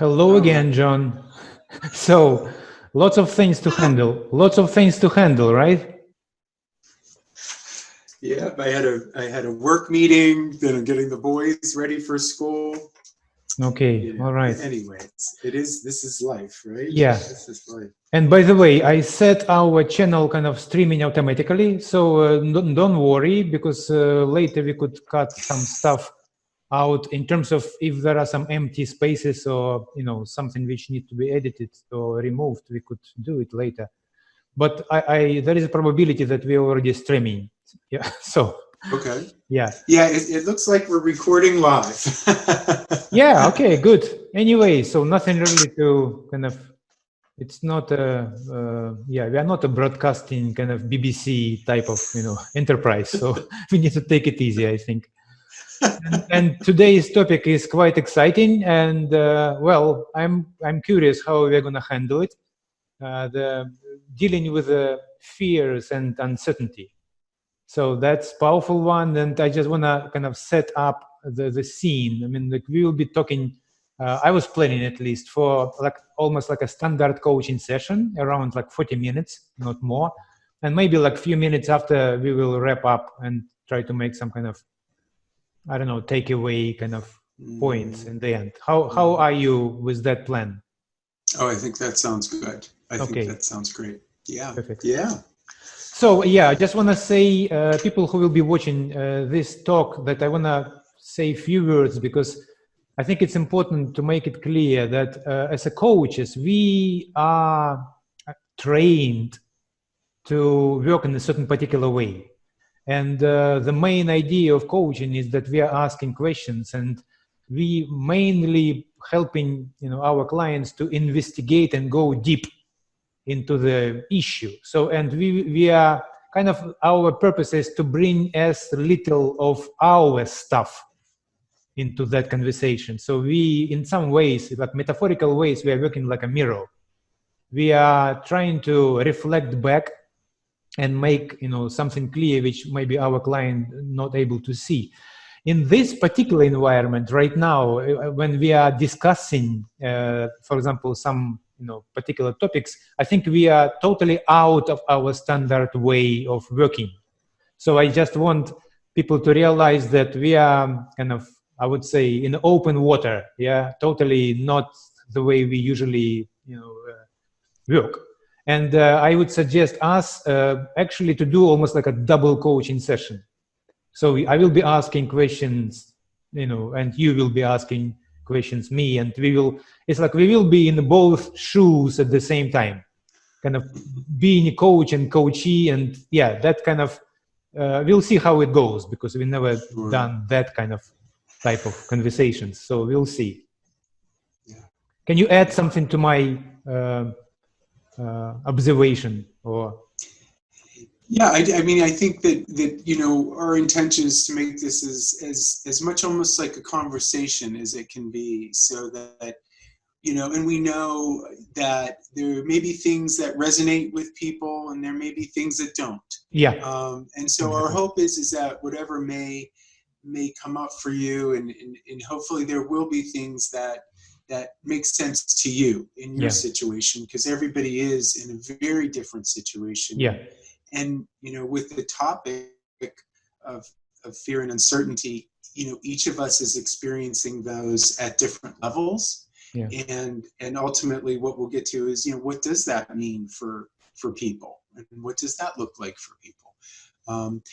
Hello again, John. So, lots of things to handle. Lots of things to handle, right? Yeah, I had a work meeting. Then I'm getting the boys ready for school. Okay, all right. Anyway, this is life, right? Yeah. This is life. And by the way, I set our channel kind of streaming automatically, so don't worry, because later we could cut some stuff out in terms of if there are some empty spaces or something which need to be edited or removed, we could do it later. But there is a probability that we're already streaming. Yeah. So. Okay. Yeah. Yeah, it looks like we're recording live. Yeah. Okay. Good. Anyway, so nothing really to kind of. It's not we are not a broadcasting kind of BBC type of enterprise, so we need to take it easy, I think. And today's topic is quite exciting, and well, I'm curious how we're going to handle it. Dealing with fears and uncertainty. So that's powerful one, and I just want to kind of set up the scene. I mean, like we will be talking. I was planning at least for almost like a standard coaching session, around like 40 minutes, not more, and maybe like a few minutes after we will wrap up and try to make some kind of, I don't know, takeaway kind of points in the end. How are you with that plan? Oh, I think that sounds good. I think that sounds great. Yeah. Perfect. Yeah. So yeah, I just want to say, people who will be watching this talk, that I want to say a few words, because I think it's important to make it clear that as a coaches, we are trained to work in a certain particular way. And the main idea of coaching is that we are asking questions, and we mainly helping our clients to investigate and go deep into the issue. So, and we are kind of, our purpose is to bring as little of our stuff into that conversation. So we, in some ways, like metaphorical ways, we are working like a mirror. We are trying to reflect back and make something clear which maybe our client not able to see. In this particular environment right now, when we are discussing, for example, some particular topics, I think we are totally out of our standard way of working. So I just want people to realize that we are kind of, I would say, in open water. Yeah, totally not the way we usually work. And I would suggest us actually to do almost like a double coaching session. So I will be asking questions, and you will be asking questions me, and it's like we will be in both shoes at the same time, kind of being a coach and coachee. And yeah, that kind of, we'll see how it goes, because we never done that kind of type of conversations. So we'll see. Yeah. Can you add something to my observation or? Yeah, I mean, I think that our intention is to make this as much almost like a conversation as it can be, so that and we know that there may be things that resonate with people, and there may be things that don't. Yeah. And so our hope is that whatever may come up for you, and hopefully there will be things that make sense to you in your situation, because everybody is in a very different situation. Yeah. And with the topic of fear and uncertainty, each of us is experiencing those at different levels. Yeah. And ultimately what we'll get to is, what does that mean for people, and what does that look like for people?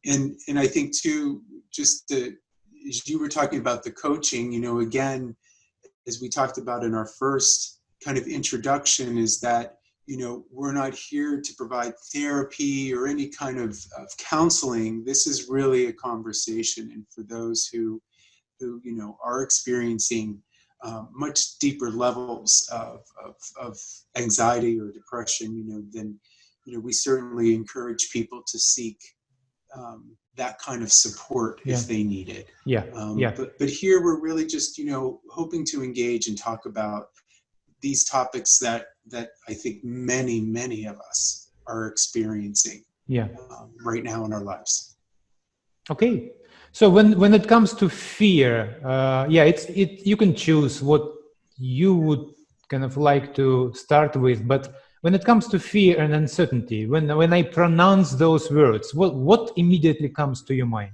And I think too, just as you were talking about the coaching, again, as we talked about in our first kind of introduction, is that we're not here to provide therapy or any kind of counseling. This is really a conversation. And for those who are experiencing much deeper levels of anxiety or depression, then we certainly encourage people to seek that kind of support if they need it. Yeah. But here we're really just hoping to engage and talk about these topics that I think many of us are experiencing right now in our lives. Okay. So when it comes to fear, you can choose what you would kind of like to start with. But when it comes to fear and uncertainty, when I pronounce those words, what immediately comes to your mind?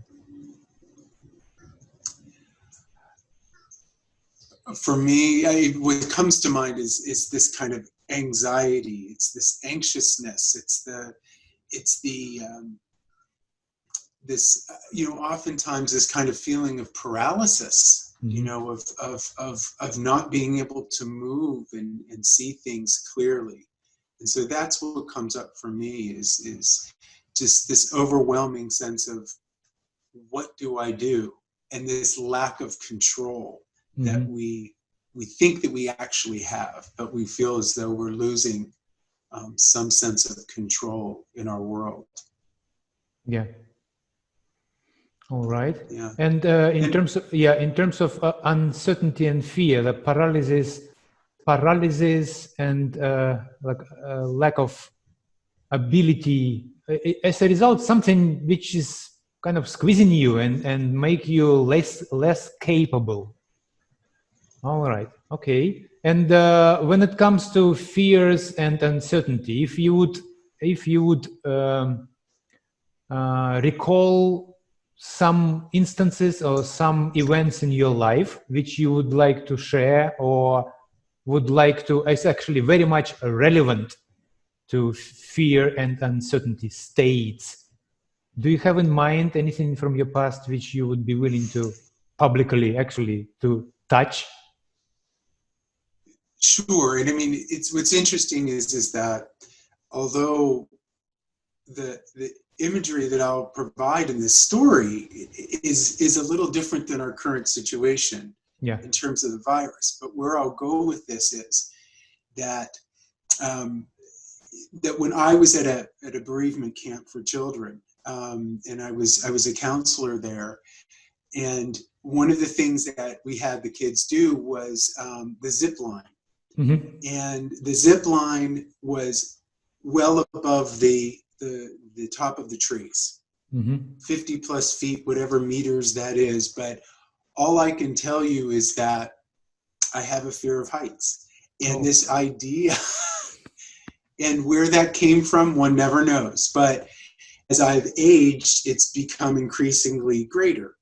For me, what comes to mind is this kind of anxiety. It's this anxiousness. It's the this oftentimes this kind of feeling of paralysis. Of not being able to move and see things clearly. And so that's what comes up for me is just this overwhelming sense of what do I do, and this lack of control that we think that we actually have, but we feel as though we're losing some sense of control in our world. Yeah. All right. Yeah. And in terms of uncertainty and fear, the paralysis and lack of ability, as a result, something which is kind of squeezing you and make you less capable. All right. Okay. And when it comes to fears and uncertainty, if you would recall some instances or some events in your life which you would like to share or would like to, is actually very much relevant to fear and uncertainty states. Do you have in mind anything from your past which you would be willing to publicly actually to touch? Sure. And I mean, what's interesting is that although the imagery that I'll provide in this story is a little different than our current situation in terms of the virus. But where I'll go with this is that that when I was at a bereavement camp for children, and I was a counselor there, and one of the things that we had the kids do was the zip line. And the zip line was well above the top of the trees, 50 plus feet, whatever meters that is. But all I can tell you is that I have a fear of heights. And this idea, and where that came from, one never knows. But as I've aged, it's become increasingly greater.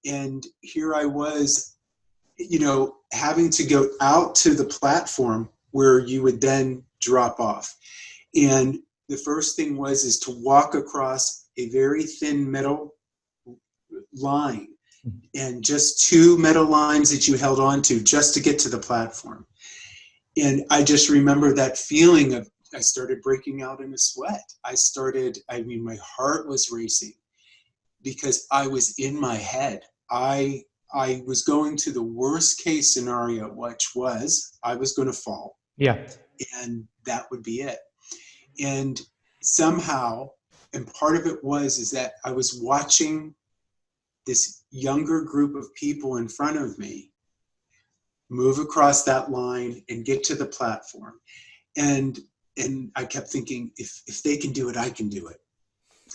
And here I was, having to go out to the platform where you would then drop off. And the first thing is to walk across a very thin metal line, and just two metal lines that you held on to just to get to the platform. And I just remember that feeling of, I started breaking out in a sweat. My heart was racing because I was in my head. I was going to the worst case scenario, which was I was going to fall. Yeah. And that would be it. And somehow, and part of it is that I was watching this younger group of people in front of me move across that line and get to the platform. And I kept thinking, if they can do it, I can do it.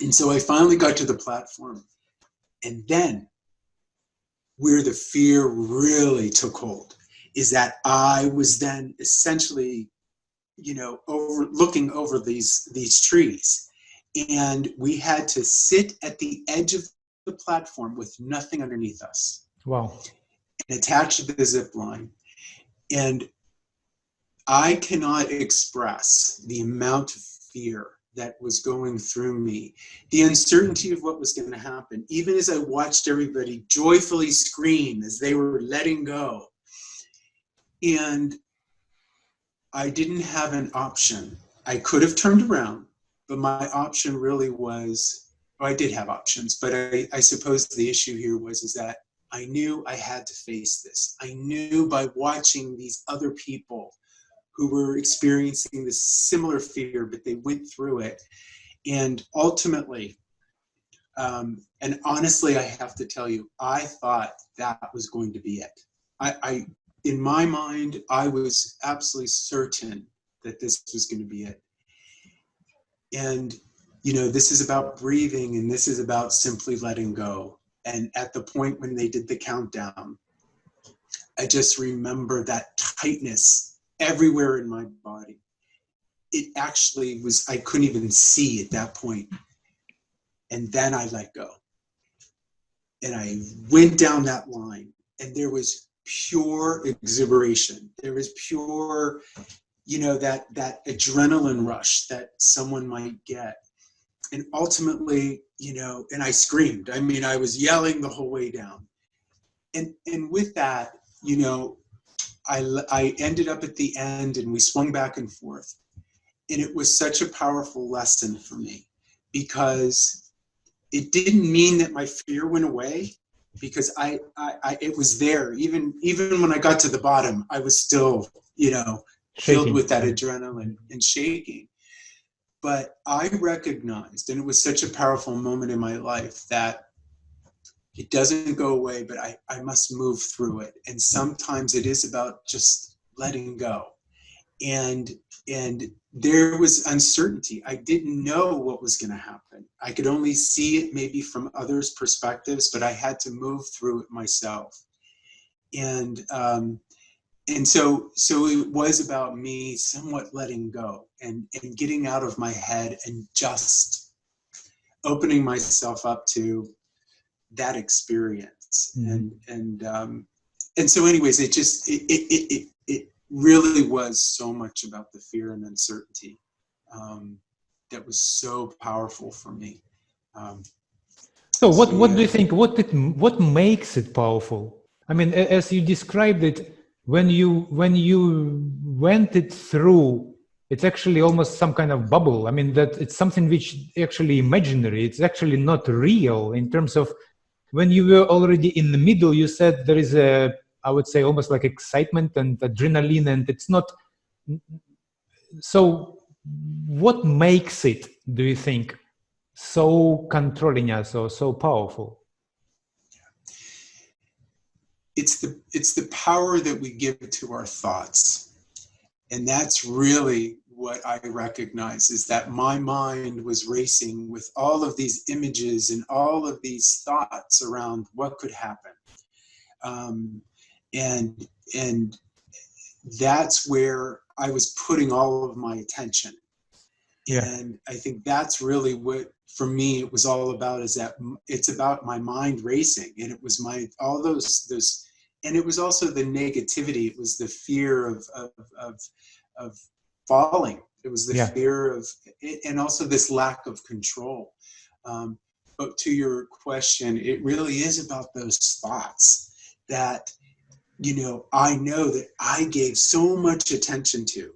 And so I finally got to the platform. And then where the fear really took hold is that I was then essentially, looking over these trees. And we had to sit at the edge of the platform with nothing underneath us. Wow. And attached to the zip line. And I cannot express the amount of fear that was going through me, the uncertainty of what was going to happen, even as I watched everybody joyfully scream as they were letting go. And I didn't have an option. I could have turned around, but my option really was, I did have options, but I suppose the issue here is that I knew I had to face this. I knew by watching these other people who were experiencing this similar fear, but they went through it. And ultimately, and honestly, I have to tell you, I thought that was going to be it. In my mind, I was absolutely certain that this was going to be it. And, this is about breathing, and this is about simply letting go. And at the point when they did the countdown, I just remember that tightness everywhere in my body. It actually was, I couldn't even see at that point. And then I let go. And I went down that line, and there was pure exhilaration. There was pure, that adrenaline rush that someone might get. And ultimately, and I screamed. I mean, I was yelling the whole way down. And with that, I ended up at the end, and we swung back and forth. And it was such a powerful lesson for me, because it didn't mean that my fear went away, because it was there. Even when I got to the bottom, I was still, filled with that adrenaline and shaking. But I recognized, and it was such a powerful moment in my life, that it doesn't go away, but I must move through it. And sometimes it is about just letting go. And there was uncertainty. I didn't know what was going to happen. I could only see it maybe from others' perspectives, but I had to move through it myself. And so it was about me somewhat letting go and getting out of my head and just opening myself up to that experience. Mm-hmm. And so anyways, it really was so much about the fear and uncertainty that was so powerful for me. So what do you think, what makes it powerful? I mean, as you described it, when you went it through, it's actually almost some kind of bubble. I mean, that it's something which actually imaginary. It's actually not real in terms of when you were already in the middle. You said there is I would say almost like excitement and adrenaline, and it's not. So what makes it, do you think, so controlling us or so powerful? It's the power that we give to our thoughts. And that's really what I recognize, is that my mind was racing with all of these images and all of these thoughts around what could happen. And that's where I was putting all of my attention. Yeah. And I think that's really what, for me, it was all about, is that it's about my mind racing. And it was all those, and it was also the negativity. It was the fear of falling. It was the fear of, and also this lack of control. But to your question, it really is about those thoughts that, I know that I gave so much attention to.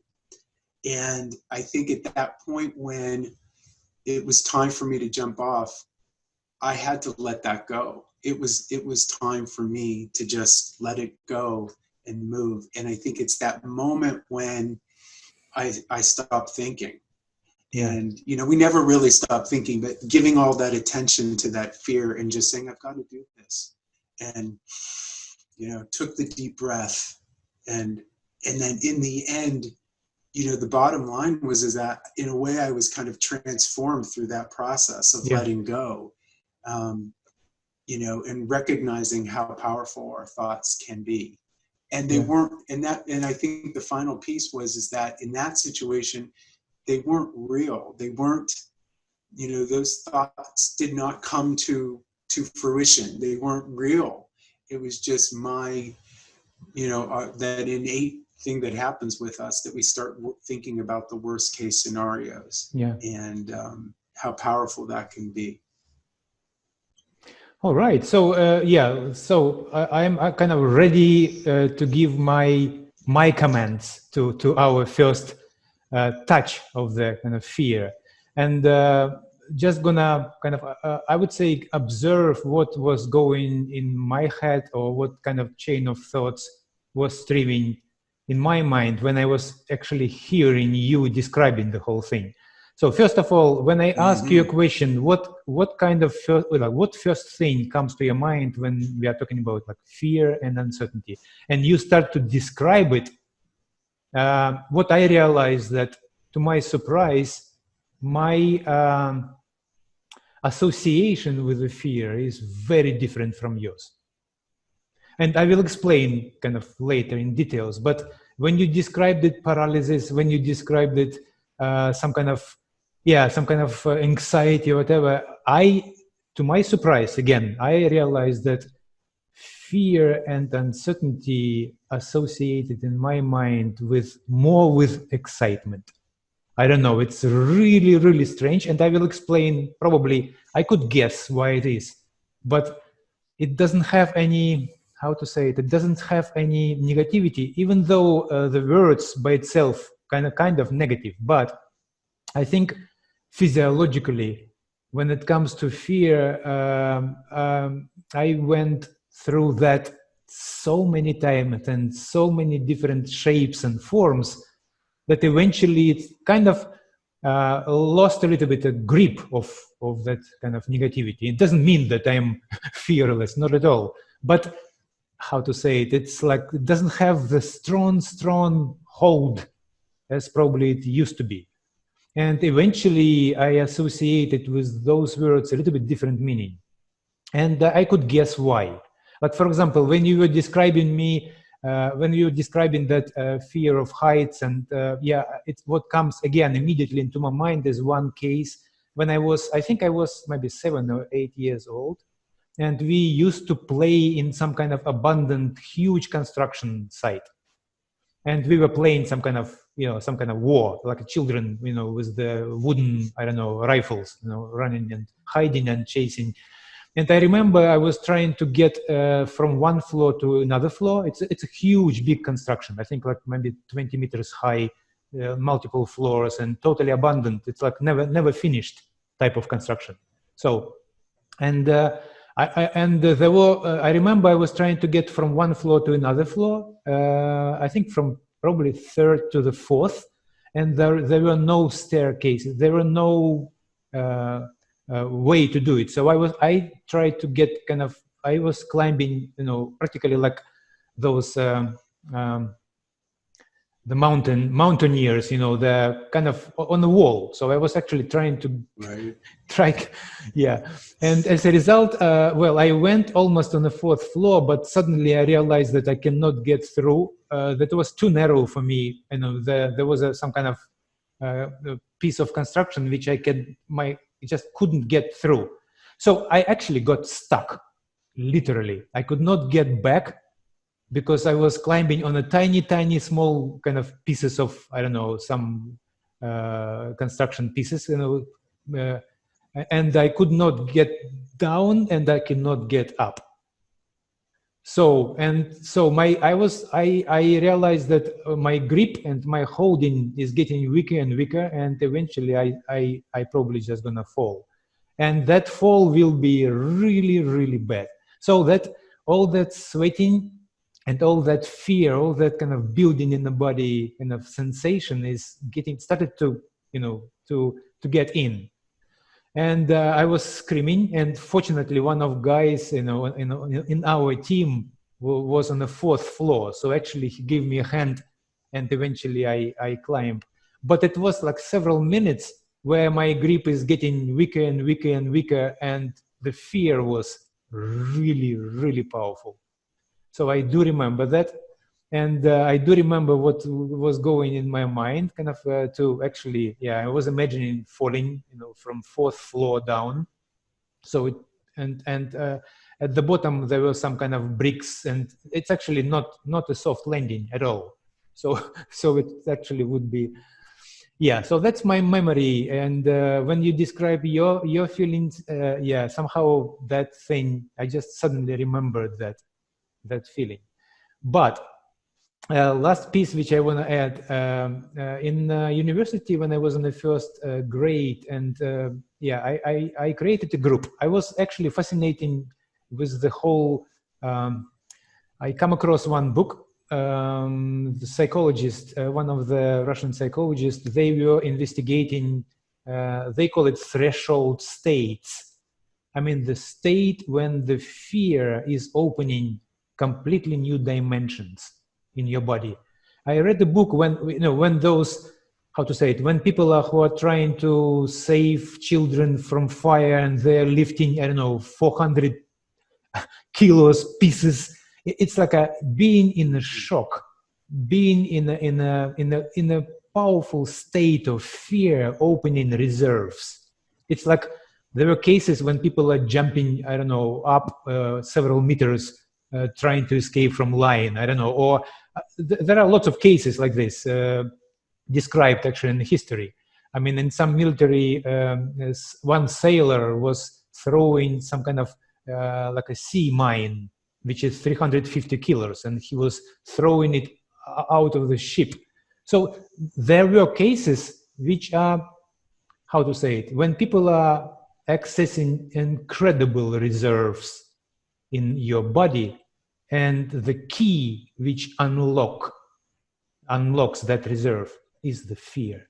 And I think at that point, when it was time for me to jump off, I had to let that go. It was time for me to just let it go and move. And I think it's that moment when I stopped thinking. Yeah. And, we never really stopped thinking, but giving all that attention to that fear and just saying, I've got to do this. And, took the deep breath. And then in the end, the bottom line is that in a way I was kind of transformed through that process of letting go, and recognizing how powerful our thoughts can be. And they weren't, and I think the final piece is that in that situation, they weren't real. They weren't, those thoughts did not come to fruition. They weren't real. It was just my, that innate thing that happens with us, that we start thinking about the worst case scenarios. Yeah. And how powerful that can be. All right. So so I'm kind of ready to give my comments to our first touch of the kind of fear, and just gonna kind of I would say observe what was going in my head, or what kind of chain of thoughts was streaming in my mind when I was actually hearing you describing the whole thing. So first of all, when I ask you a question, what kind of what first thing comes to your mind when we are talking about like fear and uncertainty, and you start to describe it? What I realized, that to my surprise, my association with the fear is very different from yours. And I will explain kind of later in details. But when you described it paralysis, when you described it some kind of anxiety or whatever, to my surprise, again, I realized that fear and uncertainty associated in my mind with excitement. I don't know, it's really, really strange. And I will explain, probably, I could guess why it is, but it doesn't have any, how to say it, it doesn't have any negativity, even though the words by itself kind of negative. But I think physiologically, when it comes to fear, I went through that so many times and so many different shapes and forms that eventually it kind of lost a little bit a grip of that kind of negativity. It doesn't mean that I'm fearless, not at all. But how to say it, it's like it doesn't have the strong hold as probably it used to be. And eventually I associated with those words a little bit different meaning. And I could guess why. Like, for example, when you were describing me, when you were describing that fear of heights, and it's what comes again immediately into my mind is one case when I think I was maybe 7 or 8 years old. And we used to play in some kind of abandoned, huge construction site. And we were playing some kind of war, like children, with the wooden, rifles, running and hiding and chasing. And I remember I was trying to get from one floor to another floor. It's a huge, big construction. I think like maybe 20 meters high, multiple floors, and totally abandoned. It's like never finished type of construction. So, and I remember I was trying to get from one floor to another floor. I think from probably 3rd to the 4th, and there were no staircases. There were no way to do it. So I tried to get I was climbing, practically like those the mountaineers, the kind of on the wall. So I was actually trying to And as a result, I went almost on the 4th floor, but suddenly I realized that I cannot get through. That was too narrow for me. There was some kind of piece of construction which I just couldn't get through. So I actually got stuck, literally. I could not get back because I was climbing on a tiny, small kind of pieces of, some construction pieces, and I could not get down and I cannot get up. So I realized that my grip and my holding is getting weaker and weaker, and eventually I probably just gonna fall, and that fall will be really, really bad. So that all that sweating and all that fear, all that kind of building in the body kind of sensation is started to get in. And I was screaming, and fortunately one of guys in our team was on the 4th floor, so actually he gave me a hand, and eventually I climbed. But it was like several minutes where my grip is getting weaker and weaker and weaker, and the fear was really, really powerful. So I do remember that, and I do remember what was going in my mind, to actually, I was imagining falling, from 4th floor down. So at the bottom there were some kind of bricks, and it's actually not a soft landing at all. So it actually would be, so that's my memory. And when you describe your feelings, somehow that thing, I just suddenly remembered that feeling. But last piece which I want to add, in university when I was in the 1st grade, and I created a group. I was actually fascinating with the whole, I come across one book, the psychologist, one of the Russian psychologists, they were investigating, they call it threshold states. I mean, the state when the fear is opening completely new dimensions in your body. I read the book when those, how to say it, when people who are trying to save children from fire, and they're lifting, 400 kilos pieces It's like a being in a shock, being in a powerful state of fear, opening reserves. It's like there were cases when people are jumping, I don't know, up several meters, trying to escape from lion, I don't know, or there are lots of cases like this described actually in history. I mean, in some military, one sailor was throwing some kind of like a sea mine, which is 350 kilos, and he was throwing it out of the ship. So there were cases which are, how to say it, when people are accessing incredible reserves in your body, and the key which unlocks that reserve is the fear.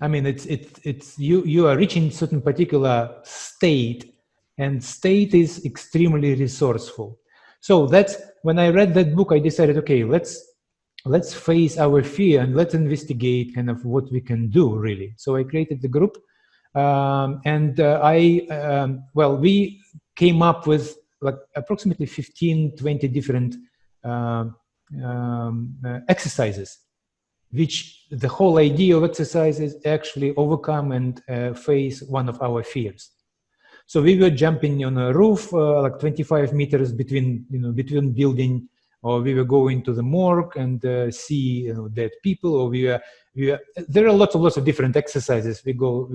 I mean, it's you are reaching certain particular state, and state is extremely resourceful. So that's when I read that book, I decided, okay, let's face our fear and let's investigate kind of what we can do really. So I created the group, and we came up with like approximately 15-20 different exercises, which the whole idea of exercise is actually overcome and face one of our fears. So we were jumping on a roof, like 25 meters between building, or we were going to the morgue and see dead people, or there are lots of different exercises we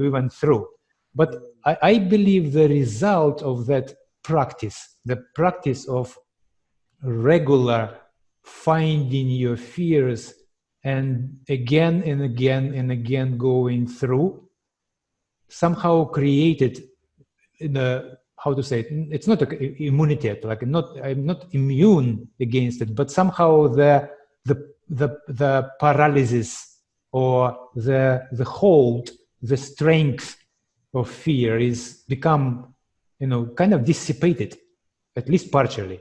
went through. But I believe the result of that practice, the practice of regular finding your fears and again and again and again going through, somehow created how to say it, it's not like immunity, like I'm not immune against it, but somehow the paralysis or the hold, the strength of fear is become kind of dissipated, at least partially.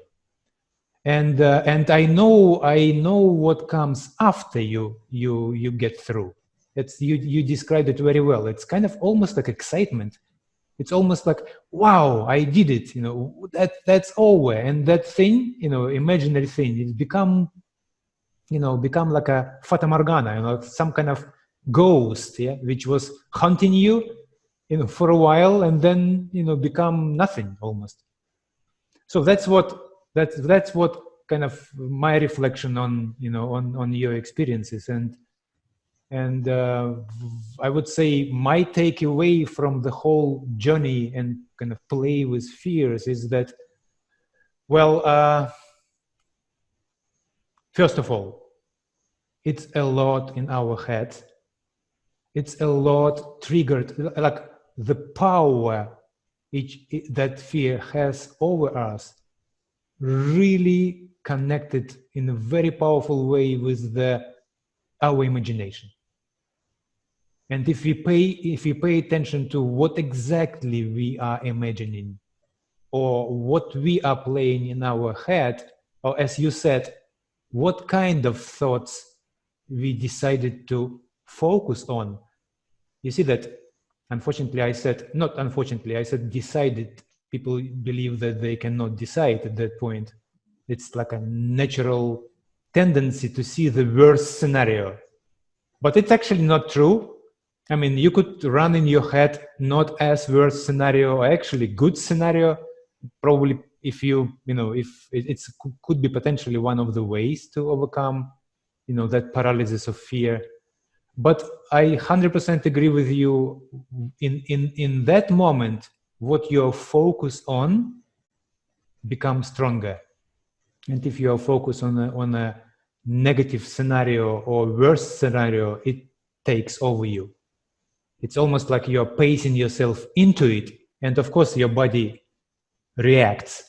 And I know what comes after you get through. It's you described it very well. It's kind of almost like excitement. It's almost like, wow, I did it. That's over, and that thing, imaginary thing, it's become like a fata morgana, some kind of ghost, which was hunting you, for a while, and then become nothing almost. So that's what kind of my reflection on on your experiences, and I would say my takeaway from the whole journey and kind of play with fears is that, well, first of all, it's a lot in our head. It's a lot triggered, like the power that fear has over us really connected in a very powerful way with our imagination. And if we pay attention to what exactly we are imagining, or what we are playing in our head, or as you said, what kind of thoughts we decided to focus on, you see that, unfortunately, I said decided. People believe that they cannot decide at that point. It's like a natural tendency to see the worst scenario. But it's actually not true. I mean, you could run in your head not as worst scenario, or actually good scenario. Probably if if it could be potentially one of the ways to overcome, that paralysis of fear. But I 100% agree with you. In that moment, what you're focused on becomes stronger. And if you're focused on a negative scenario or worst scenario, it takes over you. It's almost like you're pacing yourself into it. And of course, your body reacts.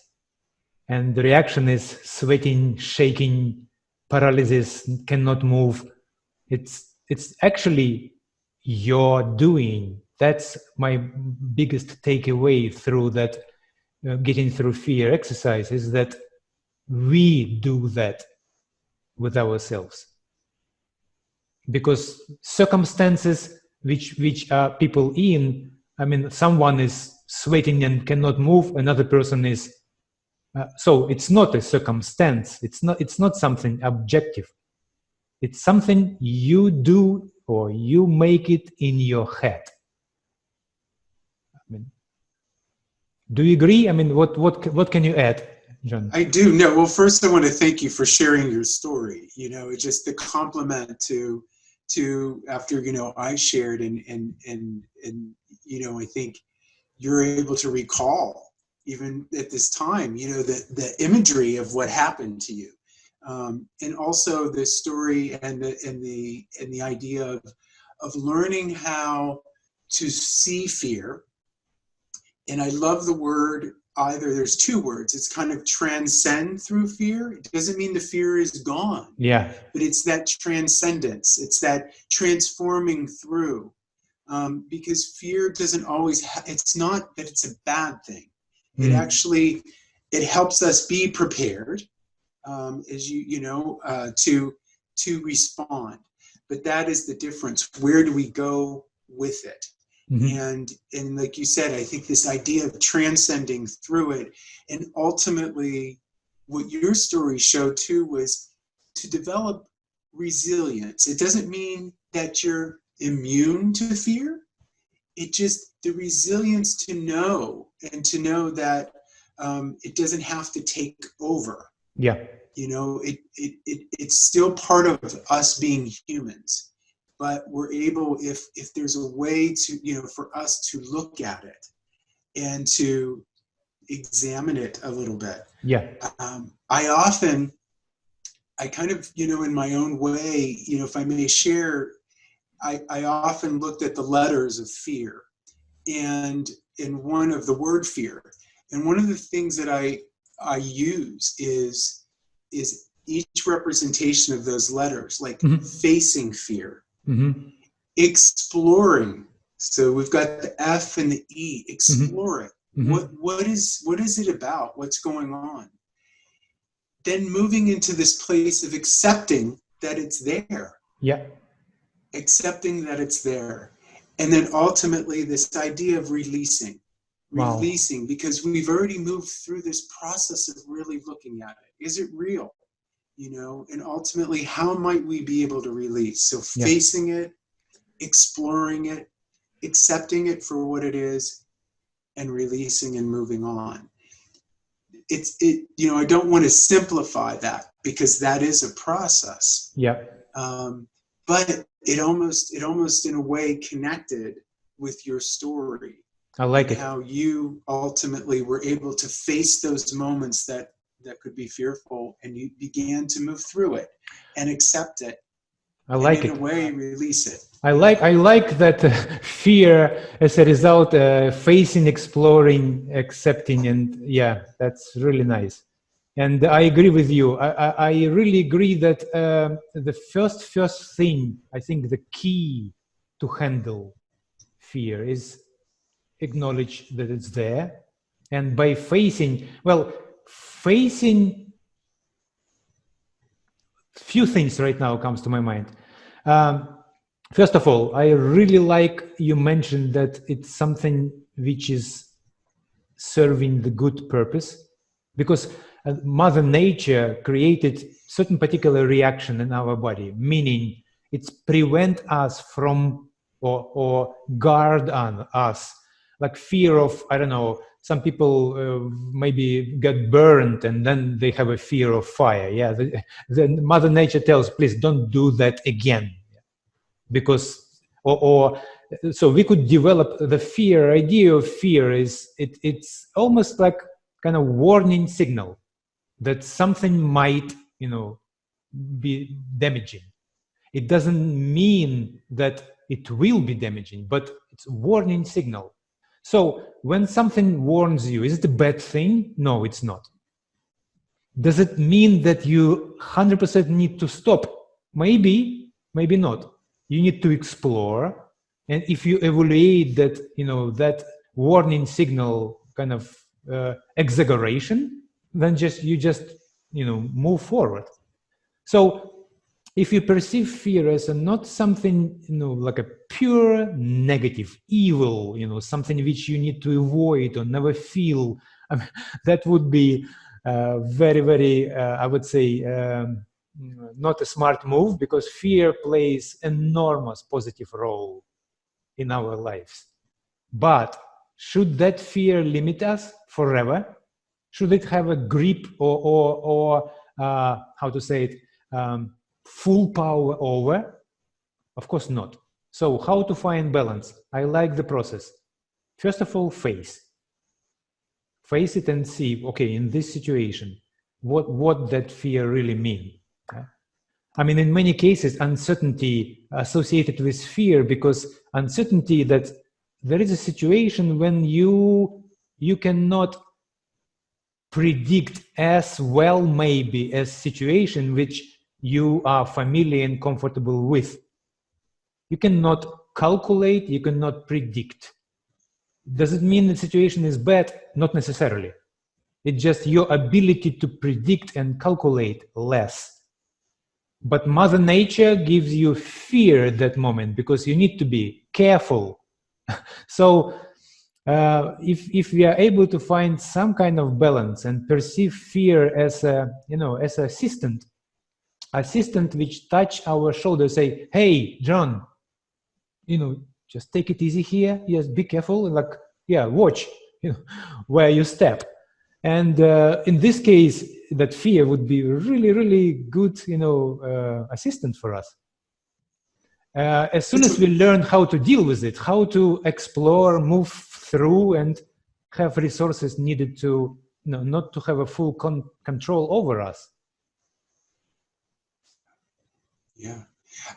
And the reaction is sweating, shaking, paralysis, cannot move. It's actually your doing. That's my biggest takeaway through that getting through fear exercise, is that we do that with ourselves. Because circumstances which are people in, I mean, someone is sweating and cannot move, another person is So it's not a circumstance. It's not something objective. It's something you do or you make it in your head. I mean, do you agree? I mean, what can you add, John? I do. No, well, first I want to thank you for sharing your story. You know, it's just the compliment to after, you know, I shared and you know, I think you're able to recall even at this time, you know, the imagery of what happened to you. And also the story and the idea of learning how to see fear. And I love the word, either there's two words. It's kind of transcend through fear. It doesn't mean the fear is gone. Yeah. But it's that transcendence. It's that transforming through. Because fear doesn't always, it's not that it's a bad thing. It actually, it helps us be prepared, as you know, to respond. But that is the difference. Where do we go with it? And like you said, I think this idea of transcending through it, and ultimately what your story showed too was to develop resilience. It doesn't mean that you're immune to fear. It just the resilience to know that it doesn't have to take over. Yeah. You know, it's still part of us being humans, but we're able, if there's a way to, you know, for us to look at it and to examine it a little bit. Yeah. I kind of, you know, in my own way, you know, if I may share, I often looked at the letters of fear and in one of the word fear. And one of the things that I use is each representation of those letters, like facing fear, exploring. So we've got the F and the E, explore it. What is it about? What's going on? Then moving into this place of accepting that it's there. Yeah. Accepting that it's there. And then ultimately this idea of releasing. Wow. Releasing, because we've already moved through this process of really looking at it. Is it real? You know, and ultimately, how might we be able to release? So facing it, exploring it, accepting it for what it is, and releasing and moving on. You know, I don't want to simplify that because that is a process. Yeah. But it almost in a way connected with your story. I like it. How you ultimately were able to face those moments that could be fearful, and you began to move through it and accept it. I like it. In a way, release it. I like that fear as a result, facing, exploring, accepting, and yeah, that's really nice. And I agree with you. I really agree that the first thing, I think the key to handle fear is acknowledge that it's there. And by facing, few things right now comes to my mind. First of all, I really like you mentioned that it's something which is serving the good purpose, because Mother Nature created certain particular reaction in our body, meaning it's prevent us from or guard on us, like fear of, I don't know, some people maybe get burned and then they have a fear of fire. Yeah, the Mother Nature tells, please don't do that again. Because, so we could develop the fear, idea of fear is, it's almost like kind of warning signal that something might, you know, be damaging. It doesn't mean that it will be damaging, but it's a warning signal. So when something warns you, is it a bad thing? No, it's not. Does it mean that you 100% need to stop? Maybe, maybe not. You need to explore. And if you evaluate that, you know, that warning signal kind of exaggeration, then you just, you know, move forward. So if you perceive fear as not something, you know, like a pure negative, evil, you know, something which you need to avoid or never feel, I mean, that would be very, I would say, not a smart move, because fear plays enormous positive role in our lives. But should that fear limit us forever? Should it have a grip or how to say it, full power over? Of course not. So how to find balance? I like the process. First of all, face it and see, okay, in this situation, what that fear really mean. I mean, in many cases, uncertainty associated with fear, because uncertainty that there is a situation when you cannot predict as well, maybe, as situation which you are familiar and comfortable with. You cannot calculate, you cannot predict. Does it mean the situation is bad? Not necessarily. It's just your ability to predict and calculate less. But Mother Nature gives you fear at that moment, because you need to be careful. So if we are able to find some kind of balance and perceive fear as a, as an assistant which touch our shoulder, say, hey, John, just take it easy here. Yes, be careful. Like, yeah, watch, where you step. And in this case, that fear would be really, really good, assistant for us. As soon as we learn how to deal with it, how to explore, move through, and have resources needed to, not to have a full control over us. Yeah.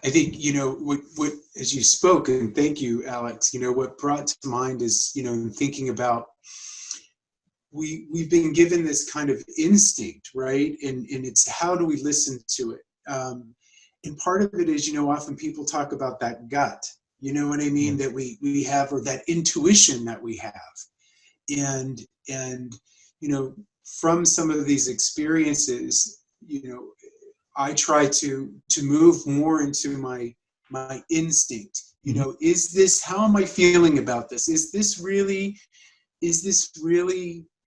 I think, what as you spoke, and thank you, Alex, what brought to mind is, in thinking about, we've been given this kind of instinct, right? And it's how do we listen to it? And part of it is, often people talk about that gut, you know what I mean, that we have, or that intuition that we have. And from some of these experiences, I try to move more into my instinct. Is this, how am I feeling about this? Is this really,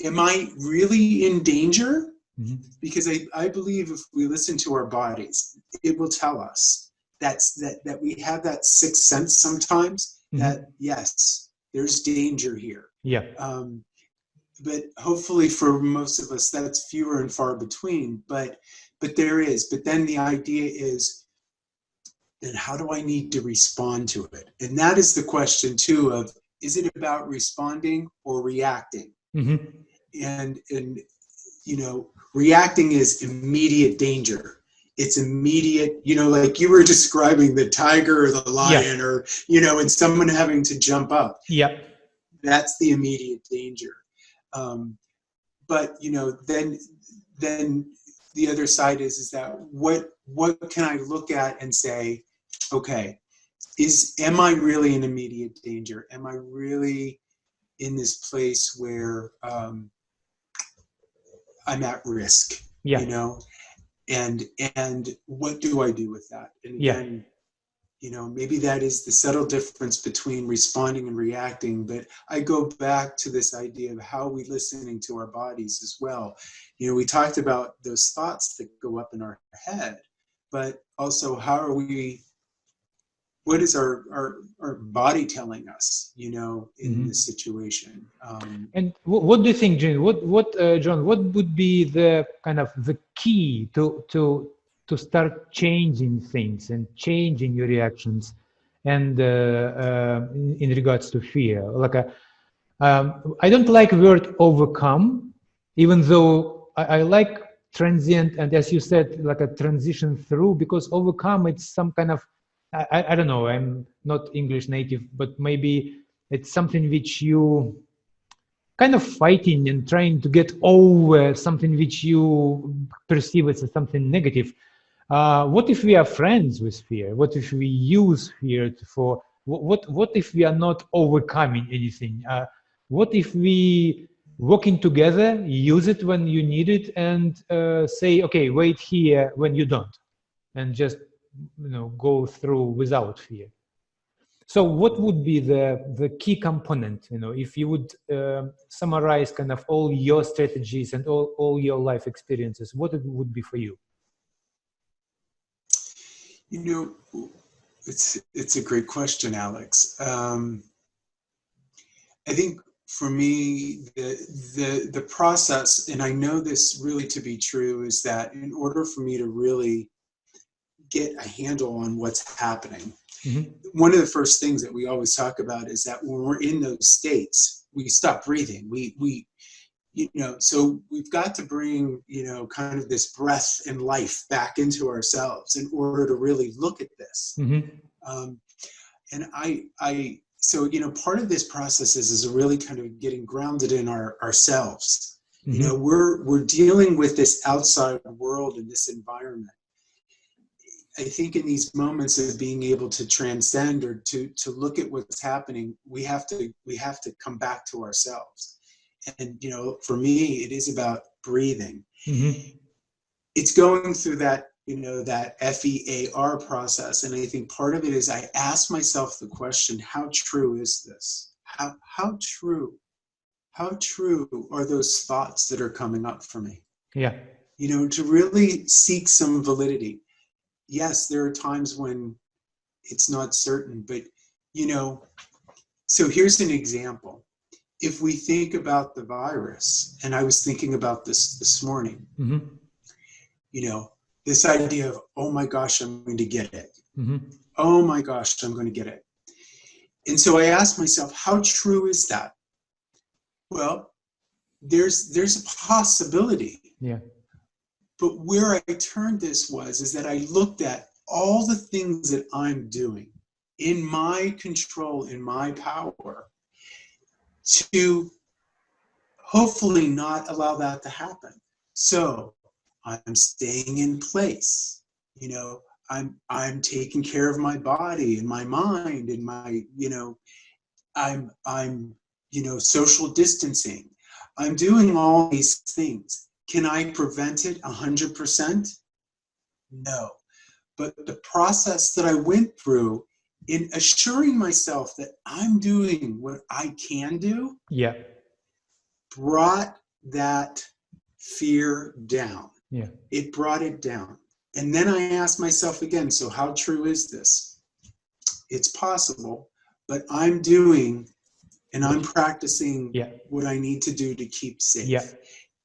am I really in danger? Mm-hmm. Because I believe if we listen to our bodies, it will tell us that we have that sixth sense sometimes, mm-hmm. that yes, there's danger here. Yeah. But hopefully for most of us, that's fewer and far between. But there is. But then the idea is, then how do I need to respond to it? And that is the question too of, is it about responding or reacting? Mm-hmm. And reacting is immediate danger. It's immediate, like you were describing the tiger or the lion, or, and someone having to jump up. Yeah. That's the immediate danger. But, then the other side is that what can I look at and say, okay, am I really in immediate danger? Am I really in this place where I'm at risk? Yeah. And what do I do with that? And again, maybe that is the subtle difference between responding and reacting. But I go back to this idea of how we listening to our bodies as well. We talked about those thoughts that go up in our head, but also what is our body telling us, in mm-hmm. this situation? And what do you think, John? John? What would be the kind of the key to start changing things and changing your reactions, and in regards to fear? Like I don't like the word overcome, even though I like transient, and as you said, like a transition through, because overcome, it's some kind of, I don't know, I'm not English native, but maybe it's something which you kind of fighting and trying to get over something which you perceive as something negative. What if we are friends with fear? What if we use fear for, what if we are not overcoming anything? What if we working together, use it when you need it, and say, okay, wait here when you don't, and just go through without fear? So what would be the key component, if you would summarize kind of all your strategies and all your life experiences, what it would be for you? It's a great question, Alex. I think for me, the process, and I know this really to be true, is that in order for me to really get a handle on what's happening, one of the first things that we always talk about is that when we're in those states, we stop breathing. So we've got to bring, kind of this breath and life back into ourselves in order to really look at this. So, part of this process is really kind of getting grounded in ourselves. We're dealing with this outside world and this environment. I think in these moments of being able to transcend or to look at what's happening, we have to come back to ourselves. And, for me, it is about breathing. It's going through that, that FEAR process. And I think part of it is I ask myself the question, how true is this? How true are those thoughts that are coming up for me? Yeah. To really seek some validity. Yes, there are times when it's not certain, but, so here's an example. If we think about the virus, and I was thinking about this morning, this idea of, oh my gosh, I'm going to get it. Oh my gosh, I'm going to get it. And so I asked myself, how true is that? Well, there's a possibility. Yeah. But where I turned this is that I looked at all the things that I'm doing in my control, in my power, to hopefully not allow that to happen. So I'm staying in place. I'm taking care of my body and my mind and my, I'm social distancing. I'm doing all these things. Can I prevent it 100%? No. But the process that I went through in assuring myself that I'm doing what I can do, brought that fear down. Yeah. It brought it down. And then I asked myself again, so how true is this? It's possible, but I'm doing and I'm practicing what I need to do to keep safe. Yeah.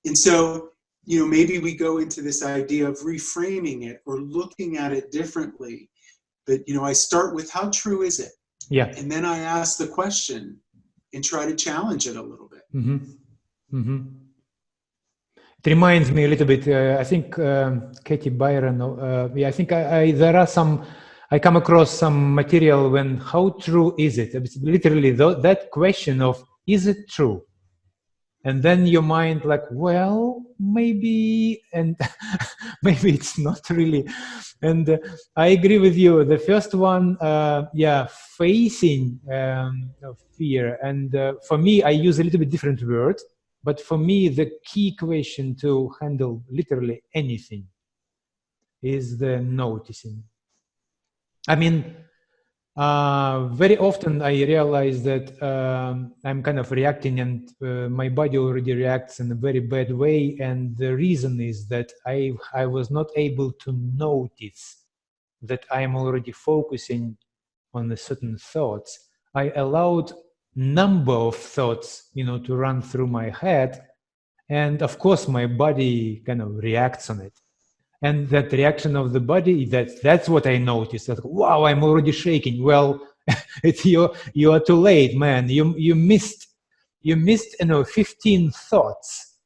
And so, maybe we go into this idea of reframing it or looking at it differently. But, I start with how true is it? Yeah. And then I ask the question and try to challenge it a little bit. It reminds me a little bit, I think Katie Byron, I think I come across some material when how true is it? It's literally that question of, is it true? And then your mind like, well, maybe, and maybe it's not really. And I agree with you. The first one, facing fear. And for me, I use a little bit different word. But for me, the key question to handle literally anything is the noticing. I mean, very often I realize that I'm kind of reacting and my body already reacts in a very bad way. And the reason is that I was not able to notice that I'm already focusing on the certain thoughts. I allowed number of thoughts, to run through my head. And of course, my body kind of reacts on it. And that reaction of the body, that's what I noticed. That, wow, I'm already shaking. Well, you are too late, man. You missed 15 thoughts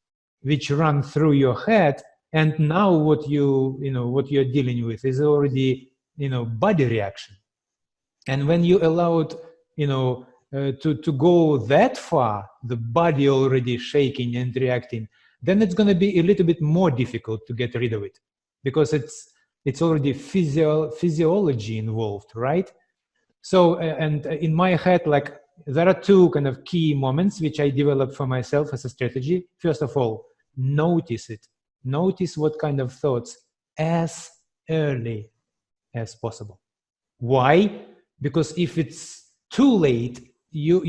which run through your head. And now what you're dealing with is already, body reaction. And when you allowed, to go that far, the body already shaking and reacting, then it's going to be a little bit more difficult to get rid of it because it's already physiology involved, right? So, and in my head, like there are two kind of key moments which I developed for myself as a strategy. First of all, notice it. Notice what kind of thoughts as early as possible. Why? Because if it's too late, you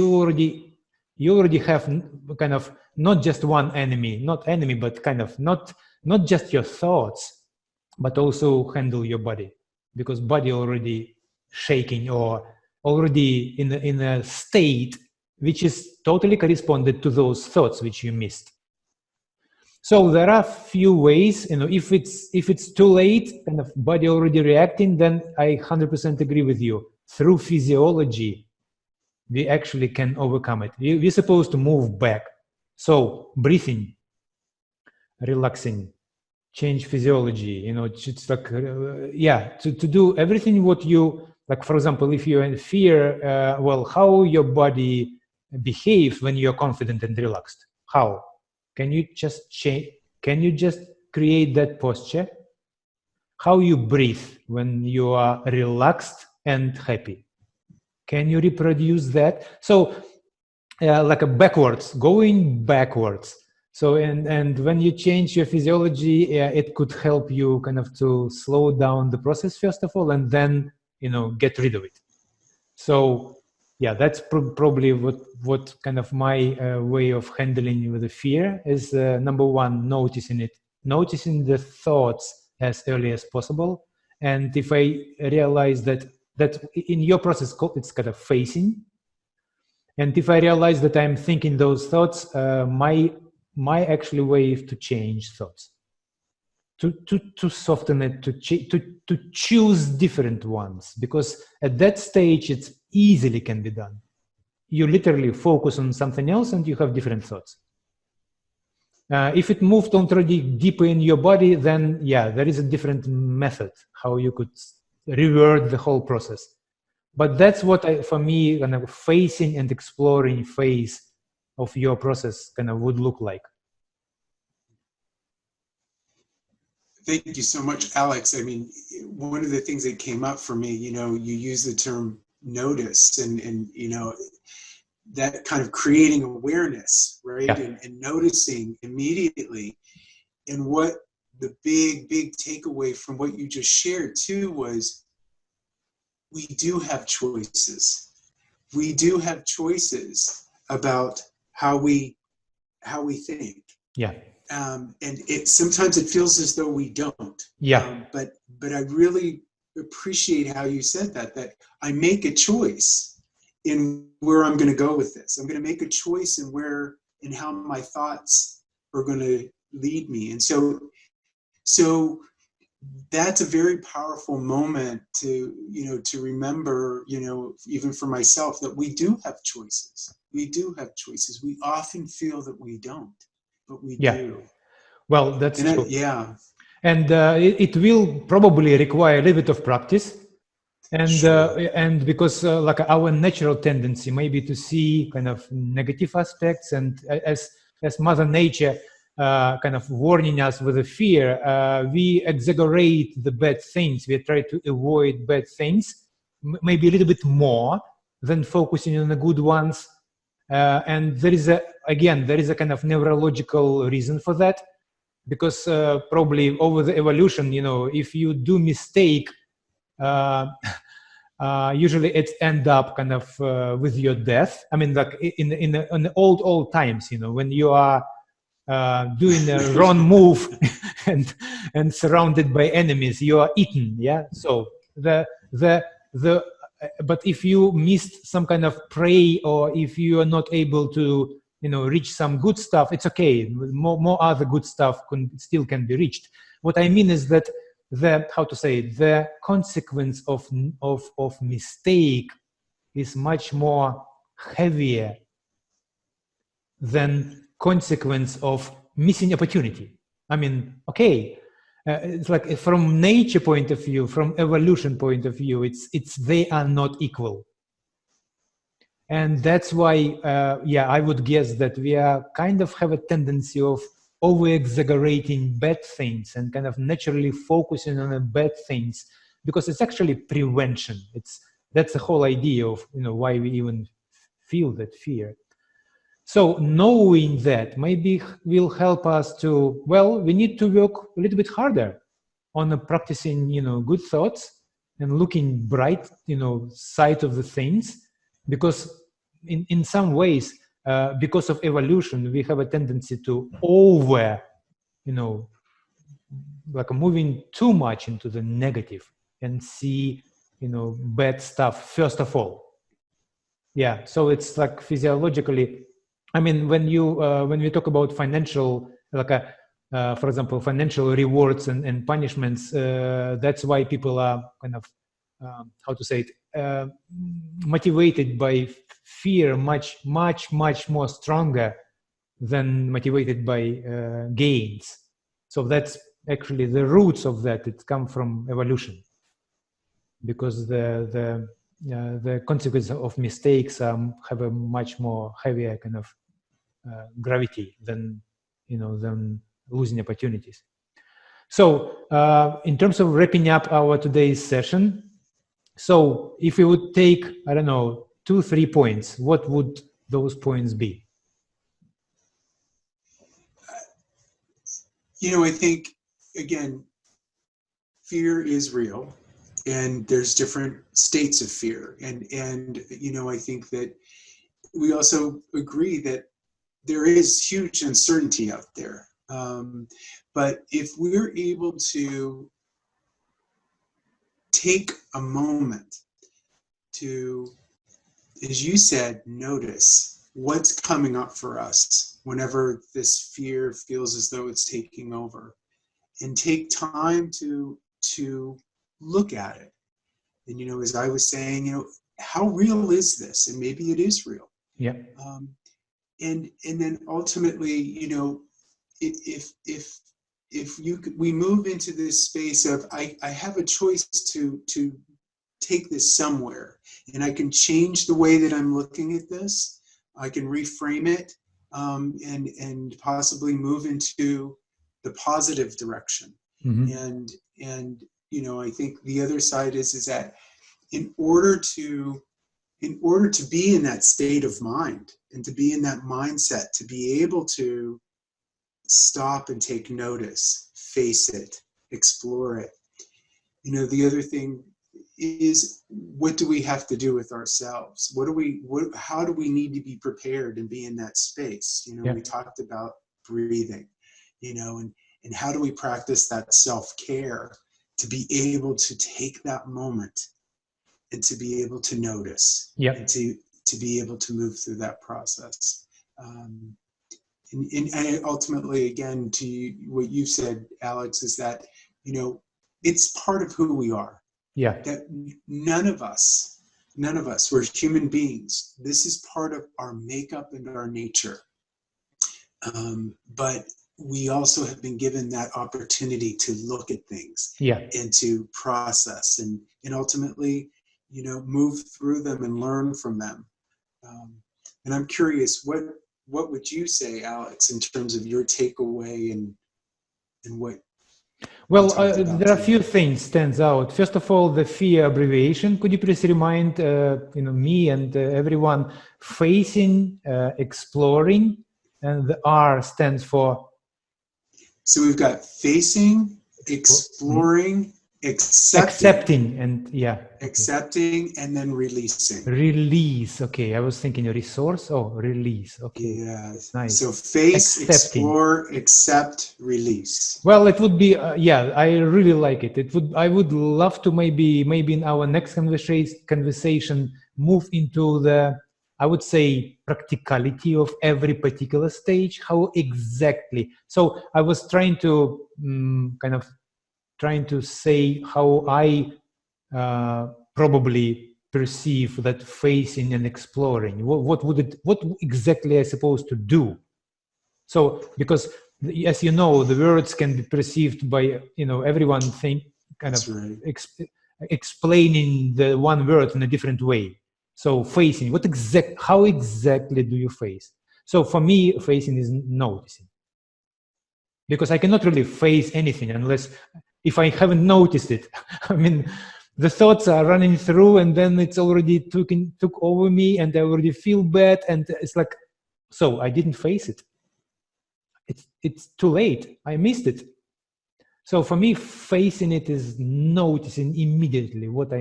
already have kind of not just one enemy, but kind of not just your thoughts, but also handle your body, because body already shaking or already in a state which is totally corresponded to those thoughts which you missed. So there are few ways, if it's too late, kind of body already reacting, then I 100% agree with you. Through physiology, we actually can overcome it. We're supposed to move back. So breathing, relaxing, change physiology, it's like, to do everything what you, like, for example, if you're in fear, how your body behaves when you're confident and relaxed. How? Can you just change? Can you just create that posture? How you breathe when you are relaxed and happy? Can you reproduce that? So, like going backwards. So, and when you change your physiology, it could help you kind of to slow down the process first of all, and then get rid of it. So, yeah, that's probably what kind of my way of handling with the fear is. Number one, noticing the thoughts as early as possible. And if I realize that in your process, it's kind of facing. And if I realize that I'm thinking those thoughts, my actually way is to change thoughts, to soften it, to choose different ones, because at that stage it's easily can be done. You literally focus on something else and you have different thoughts. If it moved already deeper in your body, then yeah, there is a different method how you could revert the whole process. But that's what for me, kind of facing and exploring phase of your process kind of would look like. Thank you so much, Alex. I mean, one of the things that came up for me, you use the term notice and that kind of creating awareness, right? Yeah. And noticing immediately. And what the big takeaway from what you just shared too was, we do have choices. We do have choices about how we think. Yeah. And sometimes it feels as though we don't. Yeah. But I really appreciate how you said that I make a choice in where I'm going to go with this. I'm going to make a choice in how my thoughts are going to lead me. And so that's a very powerful moment to remember, even for myself, that we do have choices. We do have choices. We often feel that we don't, but we do. Well, that's true. Yeah. And it will probably require a little bit of practice. And sure. And because like our natural tendency maybe to see kind of negative aspects, and as Mother Nature kind of warning us with a fear, we exaggerate the bad things. We try to avoid bad things, maybe a little bit more than focusing on the good ones. And there is a kind of neurological reason for that, because probably over the evolution, if you do mistake, usually it end up kind of with your death. I mean, like in the old times, when you are doing a wrong move and surrounded by enemies, you are eaten. Yeah. So but if you missed some kind of prey, or if you are not able to reach some good stuff, it's okay. More other good stuff still can be reached. What I mean is that the consequence of mistake is much more heavier than consequence of missing opportunity. I mean, okay, it's like from nature point of view, from evolution point of view, it's they are not equal. And that's why, I would guess that we are kind of have a tendency of over-exaggerating bad things and kind of naturally focusing on the bad things, because it's actually prevention. That's the whole idea of why we even feel that fear. So knowing that maybe will help us to, we need to work a little bit harder on practicing, good thoughts and looking bright, side of the things. because in some ways, because of evolution, we have a tendency to over, like moving too much into the negative and see, bad stuff first of all. Yeah, so it's like physiologically, I mean, when we talk about financial, like for example, financial rewards and punishments, that's why people are kind of, how to say it, motivated by fear much more stronger than motivated by gains. So that's actually the roots of that. It come from evolution, because the consequences of mistakes have a much more heavier kind of gravity than than losing opportunities. So in terms of wrapping up our today's session, so if we would take, I don't know, 2-3 points, what would those points be? I think, again, fear is real, and there's different states of fear. And I think that we also agree that there is huge uncertainty out there. But if we're able to take a moment to, as you said, notice what's coming up for us whenever this fear feels as though it's taking over, and take time to look at it. And as I was saying, how real is this? And maybe it is real. Yeah. And then ultimately, if we move into this space of I have a choice to take this somewhere, and I can change the way that I'm looking at this. I can reframe it, and possibly move into the positive direction. Mm-hmm. And I think the other side is that in order to be in that state of mind, and to be in that mindset, to be able to stop and take notice, face it, explore it. The other thing is, what do we have to do with ourselves? How do we need to be prepared and be in that space? Yeah. We talked about breathing, and how do we practice that self-care to be able to take that moment and to be able to notice, yeah, and to be able to move through that process. And ultimately, again, to what you said, Alex, is that, it's part of who we are. Yeah. That none of us, we're human beings. This is part of our makeup and our nature. But we also have been given that opportunity to look at things, yeah, and to process and ultimately, move through them and learn from them. And I'm curious, what would you say, Alex, in terms of your takeaway and what? Well, there are a few things stands out. First of all, the fear abbreviation. Could you please remind me and everyone, facing, exploring, and the R stands for? So we've got facing, exploring, accepting, and yeah, accepting, and then releasing. Release. Okay, I was thinking resource. Oh, release. Okay, yeah, nice. So face, Accepting. Explore, accept, release. Well, it would be yeah, I really like it. I would love to maybe in our next conversation move into the, I would say, practicality of every particular stage. How exactly? So I was trying to trying to say how I probably perceive that facing and exploring. What exactly I supposed to do? So because, as you know, the words can be perceived by everyone explaining the one word in a different way. So facing, how exactly do you face? So for me, facing is noticing, because I cannot really face anything unless if I haven't noticed it. I mean, the thoughts are running through, and then it's already took over me, and I already feel bad, and it's like, so I didn't face it. It's too late. I missed it. So for me, facing it is noticing immediately what I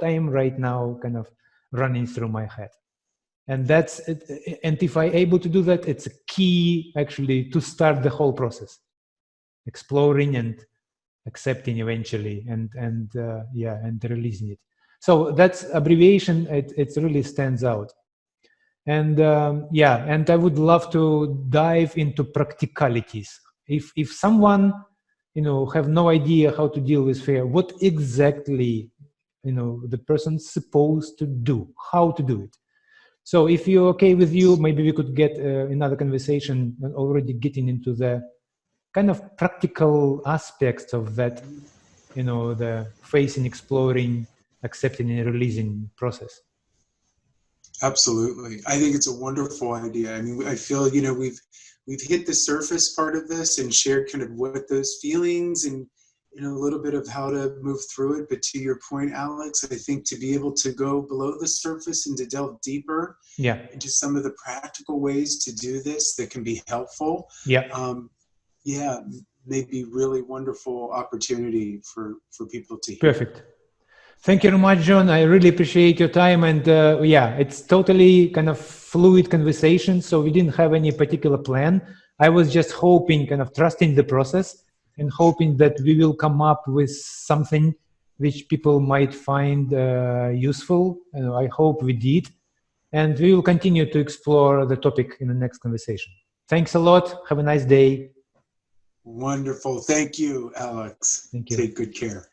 am right now, kind of running through my head. And that's it. And if I'm able to do that, it's a key actually to start the whole process, exploring and accepting eventually, and releasing it. So that's abbreviation. It really stands out. And and I would love to dive into practicalities. If someone, have no idea how to deal with fear, what exactly, the person's supposed to do, how to do it. So if you're okay with you, maybe we could get another conversation already getting into the kind of practical aspects of that, the facing, exploring, accepting and releasing process. Absolutely. I think it's a wonderful idea. I mean, I feel, we've hit the surface part of this and shared kind of what those feelings and, a little bit of how to move through it. But to your point, Alex, I think to be able to go below the surface and to delve deeper into some of the practical ways to do this that can be helpful. Maybe really wonderful opportunity for people to hear. Perfect. Thank you very much, John. I really appreciate your time. And it's totally kind of fluid conversation. So we didn't have any particular plan. I was just hoping, kind of trusting the process and hoping that we will come up with something which people might find useful. I hope we did. And we will continue to explore the topic in the next conversation. Thanks a lot. Have a nice day. Wonderful. Thank you, Alex. Thank you. Take good care.